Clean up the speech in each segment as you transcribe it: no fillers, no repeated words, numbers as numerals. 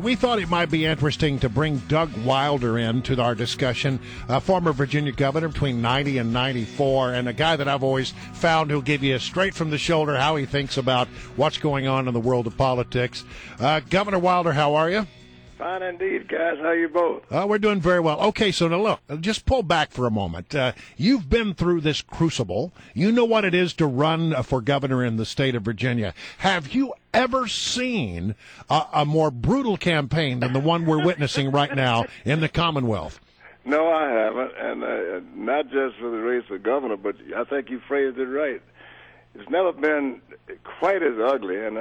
We thought it might be interesting to bring Doug Wilder into our discussion, a former Virginia governor between 90 and 94, and a guy that I've always found who'll give you straight from the shoulder how he thinks about what's going on in the world of politics. Governor Wilder, how are you? Fine indeed, guys. How are you both? We're doing very well. Okay, so now look, just pull back for a moment. You've been through this crucible. You know what it is to run for governor in the state of Virginia. Have you ever seen a more brutal campaign than the one we're witnessing right now in the Commonwealth? No, I haven't, and not just for the race for governor, but I think you phrased it right. It's never been quite as ugly, and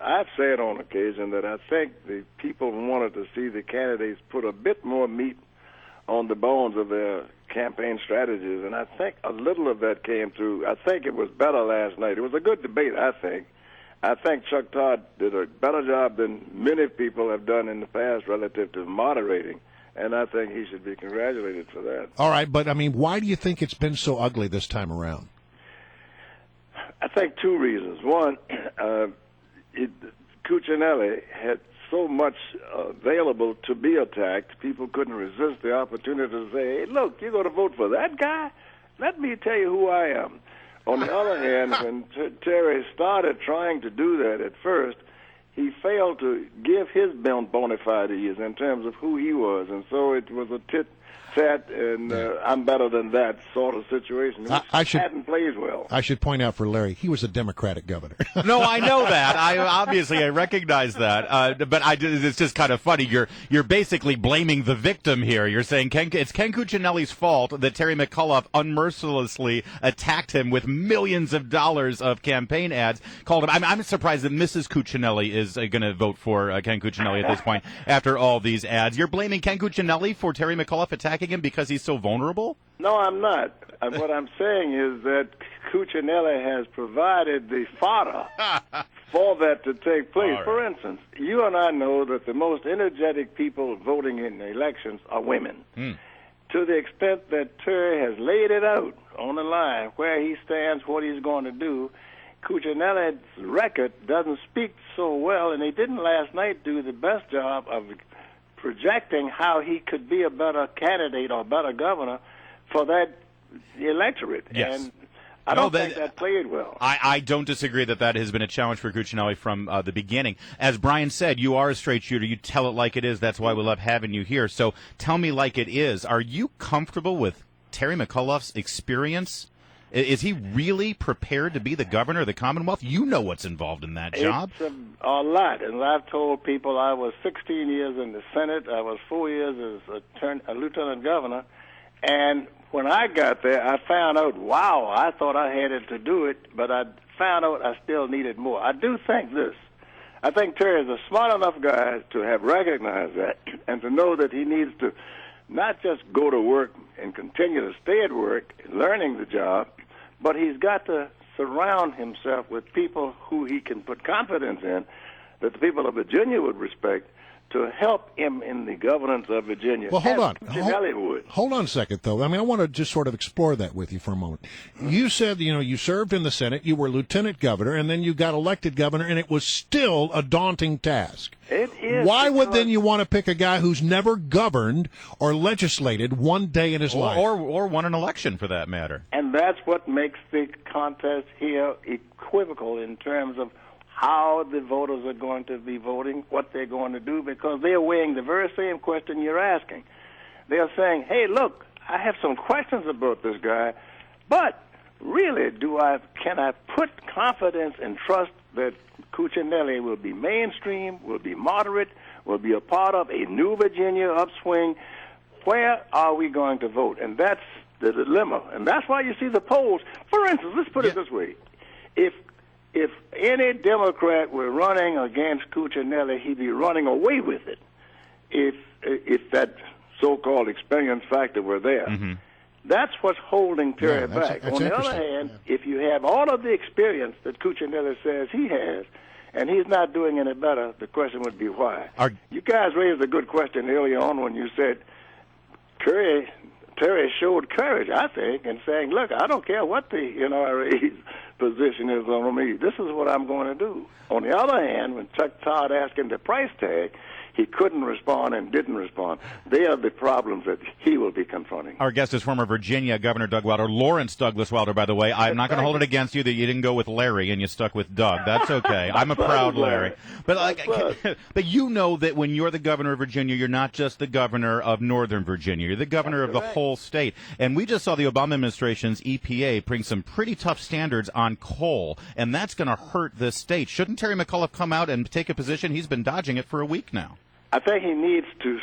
I've said on occasion that I think the people wanted to see the candidates put a bit more meat on the bones of their campaign strategies, and I think a little of that came through. I think it was better last night. It was a good debate, I think. I think Chuck Todd did a better job than many people have done in the past relative to moderating, and I think he should be congratulated for that. All right, but, I mean, why do you think it's been so ugly this time around? I think two reasons. One, Cuccinelli had so much available to be attacked, people couldn't resist the opportunity to say, hey, look, you're going to vote for that guy? Let me tell you who I am. On the other hand, when Terry started trying to do that at first, he failed to give his bona fides in terms of who he was, and so it was a tit-tat and I'm better than that sort of situation, which hadn't played well. I should point out for Larry, he was a Democratic governor. No, I know that. I recognize that. But it's just kind of funny. You're basically blaming the victim here. You're saying it's Ken Cuccinelli's fault that Terry McAuliffe unmercilessly attacked him with millions of dollars of campaign ads. Called him. I'm surprised that Mrs. Cuccinelli is going to vote for Ken Cuccinelli at this point after all these ads. You're blaming Ken Cuccinelli for Terry McAuliffe attacking him because he's so vulnerable? No, I'm not. What I'm saying is that Cuccinelli has provided the fodder for that to take place. Right. For instance, you and I know that the most energetic people voting in elections are women. To the extent that Terry has laid it out on the line where he stands, what he's going to do, Cuccinelli's record doesn't speak so well, and he didn't last night do the best job of projecting how he could be a better candidate or better governor for that electorate. Yes. And I don't think that played well. I don't disagree that has been a challenge for Cuccinelli from the beginning. As Brian said, you are a straight shooter. You tell it like it is. That's why we love having you here. So tell me like it is. Are you comfortable with Terry McAuliffe's experience? Is he really prepared to be the governor of the Commonwealth? You know what's involved in that job. It's a lot. And I've told people I was 16 years in the Senate. I was 4 years as a lieutenant governor. And when I got there, I found out, wow, I thought I had it to do it, but I found out I still needed more. I do think this. I think Terry is a smart enough guy to have recognized that and to know that he needs to not just go to work and continue to stay at work, learning the job, but he's got to surround himself with people who he can put confidence in, that the people of Virginia would respect, to help him in the governance of Virginia. Well, hold on. Hold on a second, though. I mean, I want to just sort of explore that with you for a moment. You said, you served in the Senate, you were lieutenant governor, and then you got elected governor, and it was still a daunting task. It is. Why would then you want to pick a guy who's never governed or legislated one day in his life? Or won an election, for that matter. And that's what makes the contest here equivocal in terms of how the voters are going to be voting, what they're going to do, because they're weighing the very same question you're asking. They're saying, hey, look, I have some questions about this guy, but really, can I put confidence and trust that Cuccinelli will be mainstream, will be moderate, will be a part of a new Virginia upswing? Where are we going to vote? And that's the dilemma. And that's why you see the polls. For instance, let's put it this way. If any Democrat were running against Cuccinelli, he'd be running away with it if that so-called experience factor were there. Mm-hmm. That's what's holding Terry back. That's on the other hand, if you have all of the experience that Cuccinelli says he has, and he's not doing any better, the question would be why. You guys raised a good question earlier on when you said Terry showed courage, I think, in saying, look, I don't care what the NRA's position is on me. This is what I'm going to do. On the other hand, when Chuck Todd asked him the price tag, he couldn't respond and didn't respond. They are the problems that he will be confronting. Our guest is former Virginia Governor Doug Wilder. Lawrence Douglas Wilder, by the way. I'm not going to hold it against you that you didn't go with Larry and you stuck with Doug. That's okay. I'm a proud Larry. But but you know that when you're the governor of Virginia, you're not just the governor of Northern Virginia. You're the governor of the whole state. And we just saw the Obama administration's EPA bring some pretty tough standards on coal, and that's going to hurt this state. Shouldn't Terry McAuliffe come out and take a position? He's been dodging it for a week now. I think he needs to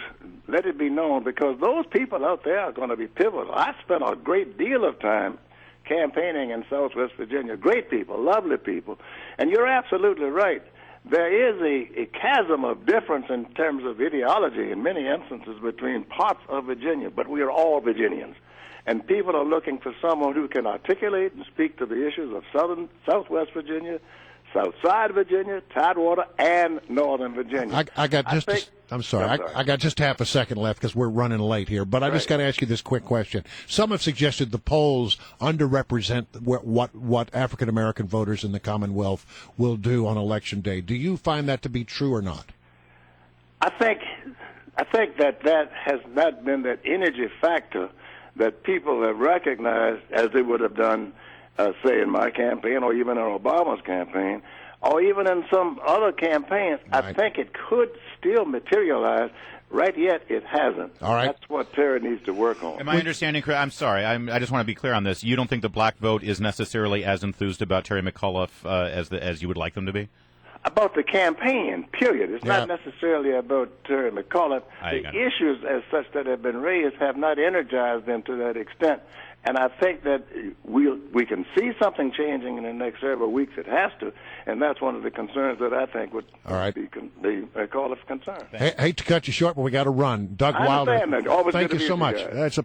let it be known, because those people out there are going to be pivotal. I spent a great deal of time campaigning in Southwest Virginia. Great people, lovely people. And you're absolutely right. There is a chasm of difference in terms of ideology in many instances between parts of Virginia, but we are all Virginians. And people are looking for someone who can articulate and speak to the issues of Southwest Virginia, Southside Virginia, Tidewater, and Northern Virginia. I got just half a second left because we're running late here. But I just got to ask you this quick question. Some have suggested the polls underrepresent what African American voters in the Commonwealth will do on Election Day. Do you find that to be true or not? I think that has not been that energy factor that people have recognized as they would have done, say, in my campaign or even in Obama's campaign, or even in some other campaigns. Right. I think it could still materialize. Right yet, it hasn't. All right. That's what Terry needs to work on. Am I understanding correct? I'm sorry. I just want to be clear on this. You don't think the black vote is necessarily as enthused about Terry McAuliffe as you would like them to be? About the campaign, period. It's not necessarily about Terry McAuliffe. The issues as such that have been raised have not energized them to that extent. And I think that we can see something changing in the next several weeks. It has to, and that's one of the concerns that I think would be McAuliffe's concern. Hate to cut you short, but we got to run. Doug Wilder, thank you so much. That's a